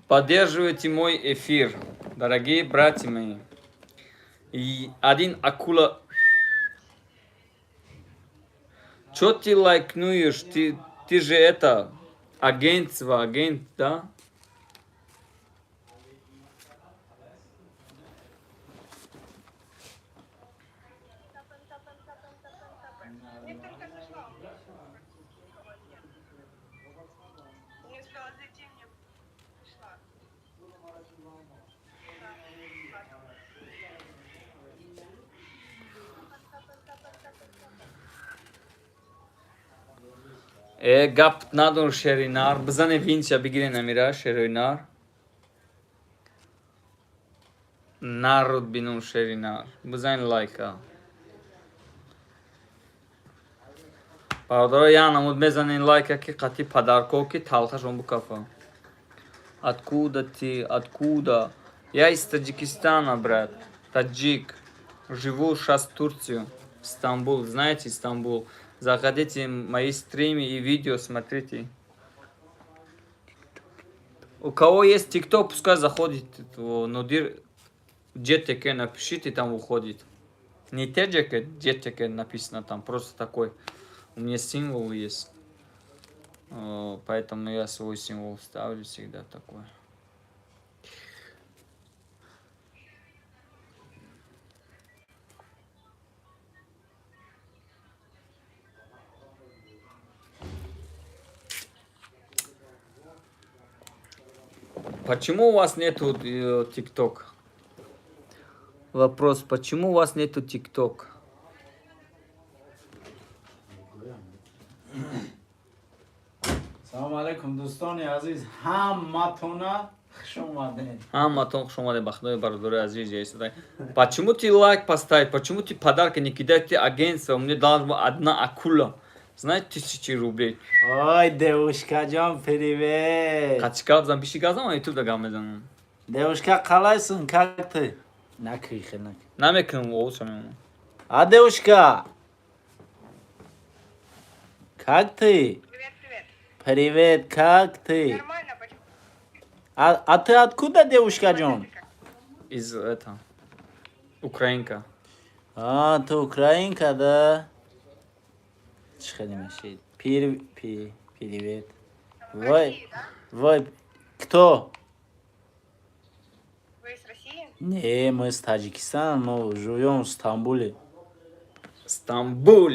Поддерживайте мой эфир, дорогие братья мои. И один акула... Чё ты лайкнуешь? Ты же это... агент, да? Gap nadon şerinar. Bızane vinçya bigire namira şerinar. Народ binun şerinar. Bızane lajka. Пардон, я намуд мезанин лайка ки қати падарковки талхашон букафа. Откуда ты? Откуда? Я из Таджикистана, брат. Таджик. Живу сейчас в Турции. Стамбул. Знаете Стамбул? Заходите в мои стримы и видео, смотрите. У кого есть ТикТок, пускай заходит. Нодир GTK напишите, там уходит. Не TGK, GTK написано там, просто такой. У меня символ есть. Поэтому я свой символ ставлю всегда такой. Почему у вас нету ТикТок? Вопрос, почему у вас нету ТикТок? سلام علیکم دوستان عزیز همتون خوش اومدین. Хаматон хуш омадед ба худои бародари азиз естадай. Почему ты лайк поставить? Почему ты подарки не кидаете агентство? Мне дала одна акула. Знаете, 1000 рублей. Ой, девушка جان привет. Качка бзан биши газам, а ютуб да гам мезанам. Девушка қалайсың, как ты? Накрихи, накрихи. Намекунам овуз шамам. А девушка? Как ты? Привет, привет. Привет, как ты? Нормально, почему? А ты откуда, девушка Джон? Из это Украинка. А, ты украинка, да? Привет. Вы, вы, кто? Вы из России? Не, мы из Таджикистана, но живем в Стамбуле. Стамбул.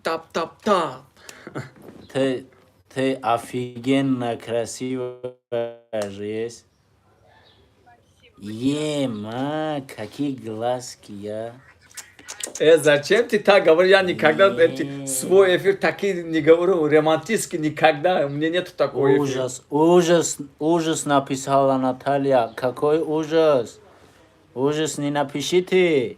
Тап-тап-тап. Ты офигенно красивая же есть. Ема, какие глазки, я. Зачем ты так говоришь? Я никогда свой эфир такие не говорю, романтический никогда. У меня нет такого эфира. Ужас, ужас, ужас написала Наталья. Какой ужас? Ужас не напишите.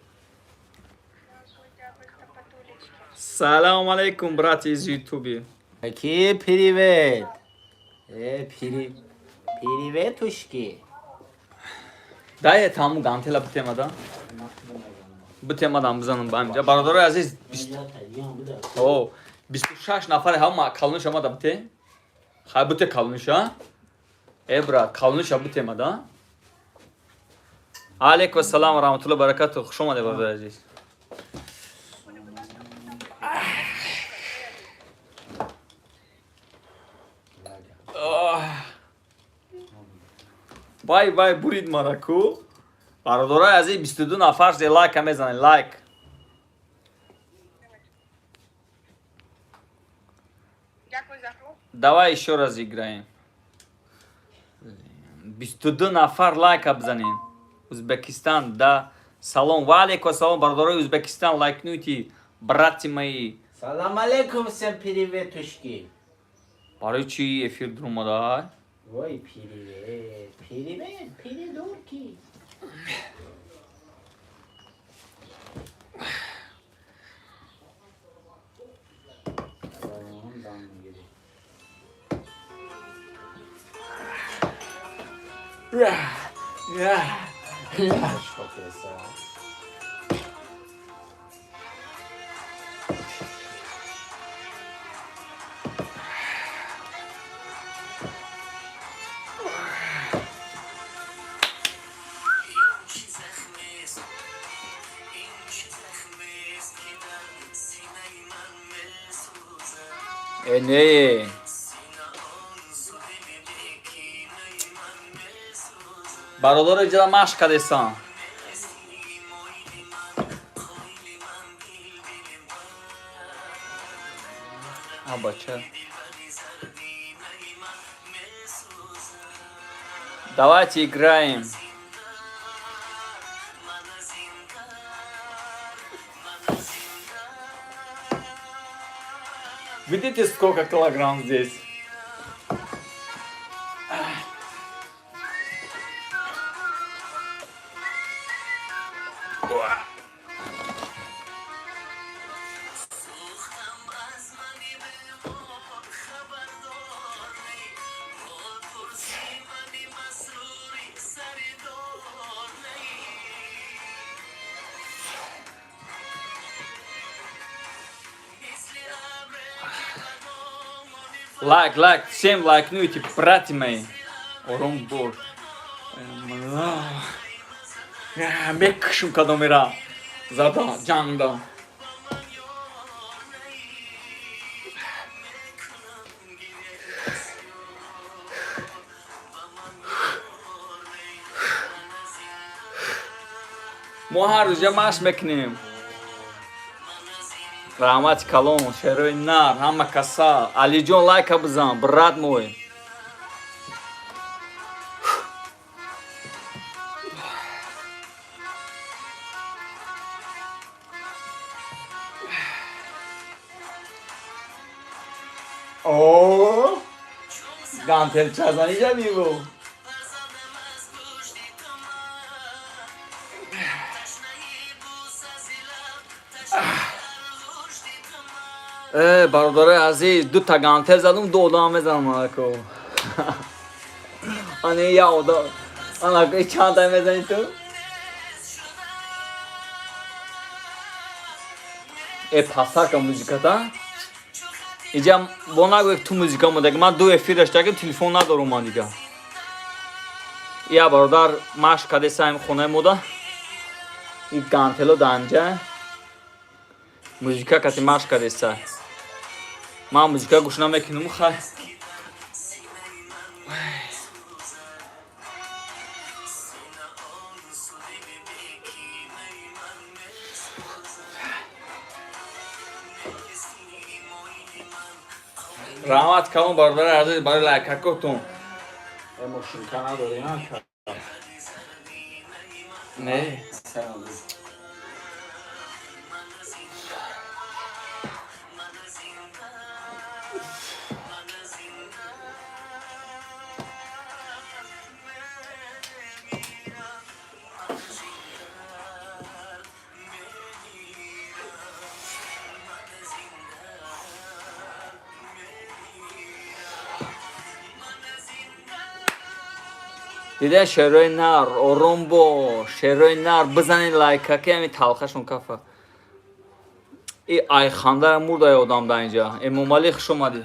Салам алейкум, братья из Ютуба. Какие привет? Приветушки. Да, я там гантела bu temada. Bu temadan bizanın bamca. Barador aziz. Oo. 26 nafar hamma kalmış ama da bite. Ha bu te kalmış ha. Ebra kalmış ha bu temada. Aleyküm selam ve rahmetullahi ve berekatuhu. Hoş olmadı Barador aziz. Vay vay burid maraku. Barador aziz 22 nafar like hamezanın like. Дякую за гру. Давай еще раз играем. 22 нафар лайк обзанем. Узбекистан, да. Салом, валейкум салом, бардорой Узбекистан, лайкнуйте, братья мои. Салам алейкум, всем приветушки. Барой чи эфир durmadı. Ой, привет, придурки. Что писал? Ne? Barador icra maşka desan. Ha bача. Давайте играем. Видите, сколько килограмм здесь? Like, всем лайкнуйте, братья мои. Ором бор. Мекшим кадомира. Зада, джанда. Муар уже маш мекнем. Rahmat kalon, şeroynar, hamma kasa. Alijon like abzan, brat moy. Oh. گانتل چزانی جا میگو برادر عزیز دو تا گانتل زدم دو دام میزنم اکو آنه یا اودا آنه چند تا میزنی تو پاسار که موزیکا تا اینجا با نگو تو موزیکا موده که من دو افیر داشته که تلفن ندارم من دیگه یا برادر ماش کده سایم خونه موده این گانتلو دانجا موزیکا کتی ماش کده سای من موزیکا گوش نمیکنم خیلی رحمت کامون برادر عزیز برای لایکاتون ماشین کنه داری نه نه دیده شعرهای نر آروم با شعرهای نر بزنین لایکا که همین تلخشون کفه ای آی خانده مرد ای آدم دا اینجا امومالی خوش اومدی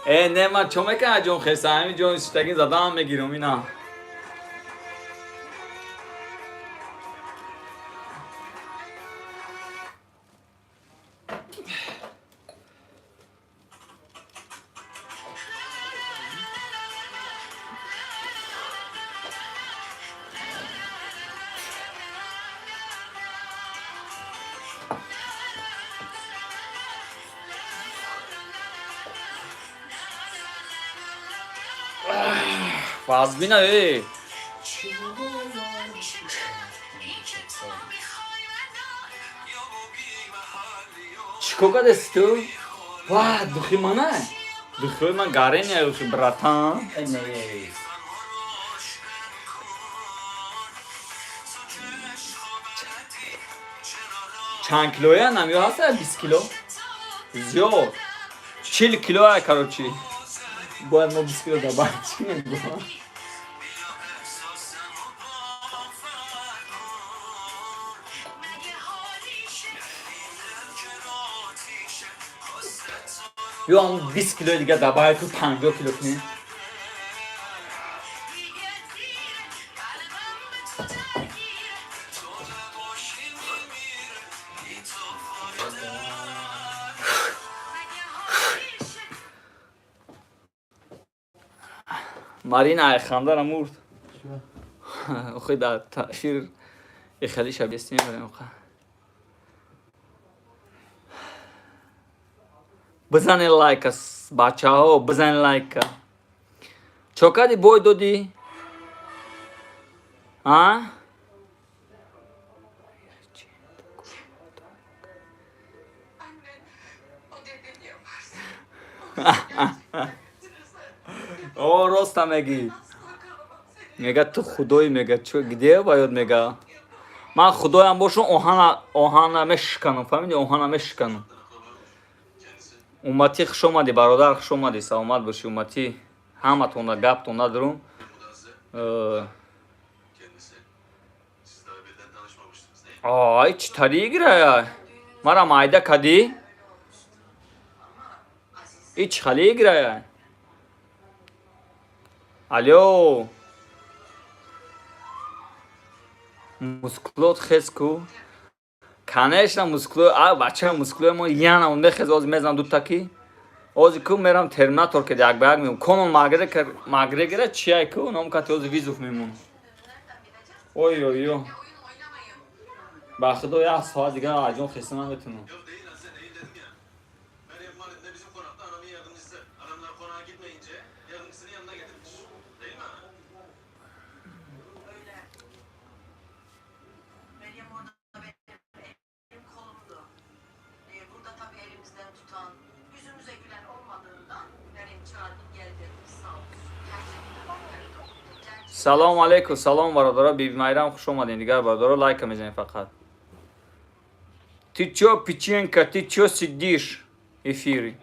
نه من چومه که جون خیسته همین جون شتگین زده هم میگیرم اینا فازبینا ای چیکار دستی تو؟ واه دخی منه دخی من گاره نیه براتان چند کیلویه نمیو هسته 20 کیلو زیاد 40 کیلوه کاروچی باید ما 20 کیلو دابا چی میگو یا هم 20 کیلو دیگه دابا تو 50 کیلو کنی مارین خانده را مرد خیلی در تأشیر خیلی شبیستی میبریم بزنین لایک بچه ها بزنین لایک چوکا دی بوی دودی ها او راست میگی میگه تو خدایی میگه چو گده باید میگه من خدایم باشم اوهانا مشکنم فهمیدی اوهانا مشکنم اومتی خوش اومدی برادر خوش اومدی سلامت باشی اومتی همتون را گپتون ندارم آی چی تاری گیره مرا مایده کدی ایچ خالی گیره الو مسکلوت خیز کو کنشنا مسکلو بچه مسکلو ما یانا اونده خیز آز میزنم دو تاکی آزی کو میرم ترمیناتور که دیگ بیگ میمون کنون مگره گره چیه کو نام کتی آزی ویزوف میمون اوی اوی اوی با خدا یه ساعت دیگه آجون خیسته من بتونم салом алейкум, салом бародаро, биби Майрам хуш омадин. Дигар бародаро лайка мезанед фақат. Ты чё, печенька, ты чё сидишь в эфире?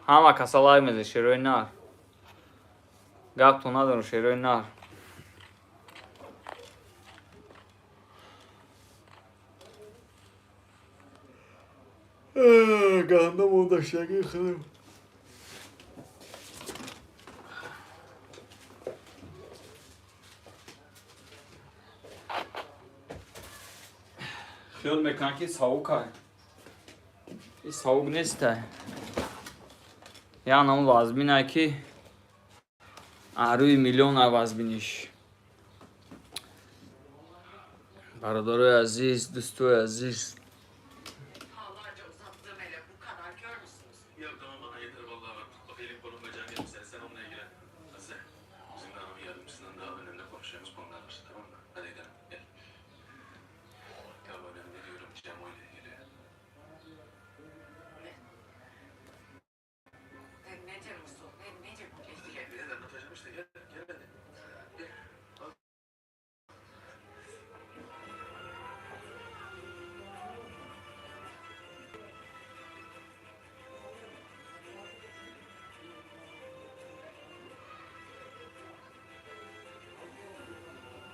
Ҳама каса лайк мезанед, шерои нар. Гап то надорам, шерои нар. Гандам мондаштагӣ худам. خیال میکنن که ساوک های این ساوک نیست یعنی اون وزبین های که روی میلیون های وزبینش برادرای عزیز دوستای عزیز Dağlarca uzattığım ele bu kadar kör müsünüz? Ya tamam bana yeter vallahi bak. Bak elin kolun bacağın yerim sen onunla ilgilen. Azize, bizim de hanım yardımcısından daha önemli konuşacağımız konular var. Tamam mı? Hadi gidelim. Gel. Ya önemli diyorum Cemo ile ilgili. Nedir Musul? Nedir bu ilgili? Biraz anlatacağım işte. Gel, gel hadi. Gel. Al.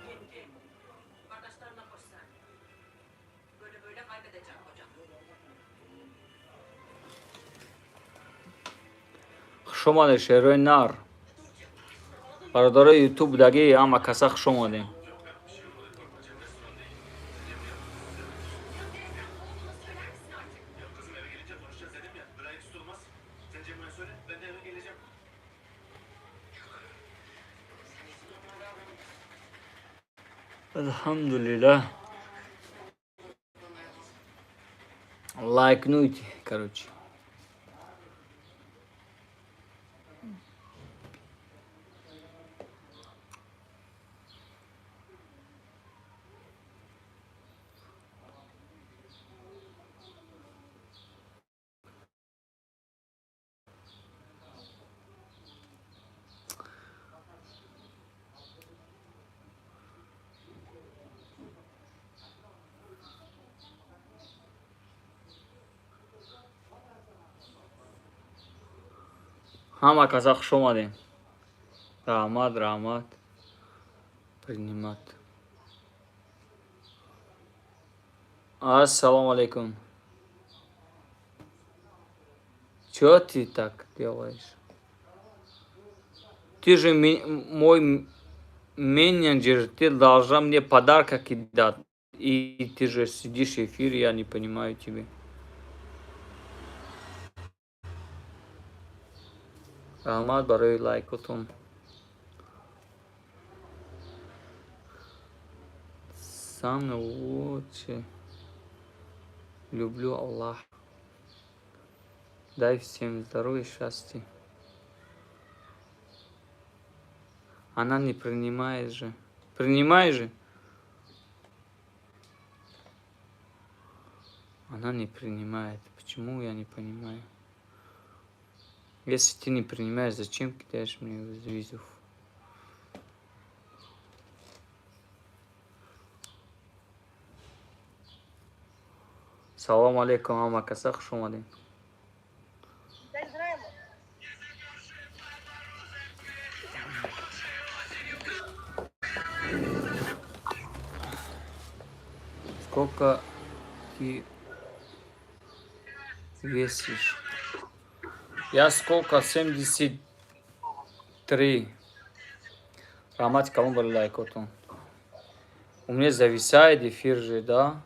Gitti. Kardeşlerine koş sen. Böyle kaybedeceğim hocam. خوش اومدید شهرهای نر برادرای یوتیوب دگی همه کسا خوش اومدین Ya kızım eve gelince konuşacağız dedim ya. Böyle ayıp tutulmaz. Sen Cemo'ya söyle. Ben de eve geleceğim. Alhamdulillah. Лайкнуйте, короче. Ҳама каса хуш омадем. Раҳмат. Принимат. Ассалому алейкум. Чё ты так делаешь? Ты же мой менеджер, ты должна мне подарка кидать. И ты же сидишь в эфире, я не понимаю тебя. Раҳмат барои лайкотон. Самое лучшее. Люблю Аллах. Дай всем здоровья и счастья. Она не принимает же. Принимай же. Она не принимает. Почему, я не понимаю. Если ты не принимаешь, зачем кидаешь мне визу? Салам алейкум, ама каса хуш омадин. Сколько ты весишь? Я сколько? 73. Рамат кому был лайкотон. У меня зависает эфир же, да?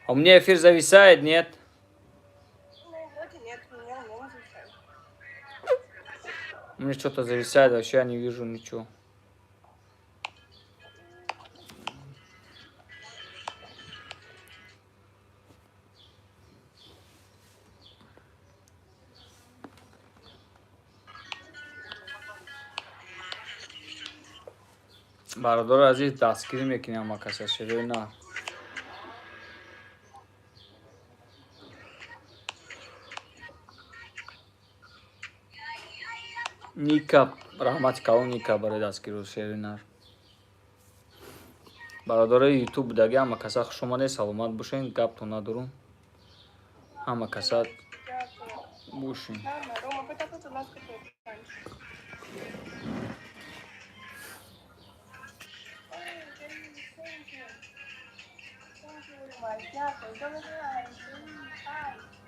А у меня эфир зависает, нет? Вроде нет, у меня не зависает. У меня что-то зависает, вообще я не вижу ничего. برادر عزیز دستگیری میکنیم ما کسا شده نه Ника, раҳмати калон Ника барои дастгирӯ шеринар. Бародарои ютуб будаги ҳама каса хуш омадед, саломат бошед, гапто надорум. Ҳама каса бошин. Мама, Рома, потапать у нас капец раньше. Thank you very much. Дякую. Добрий день. Bye.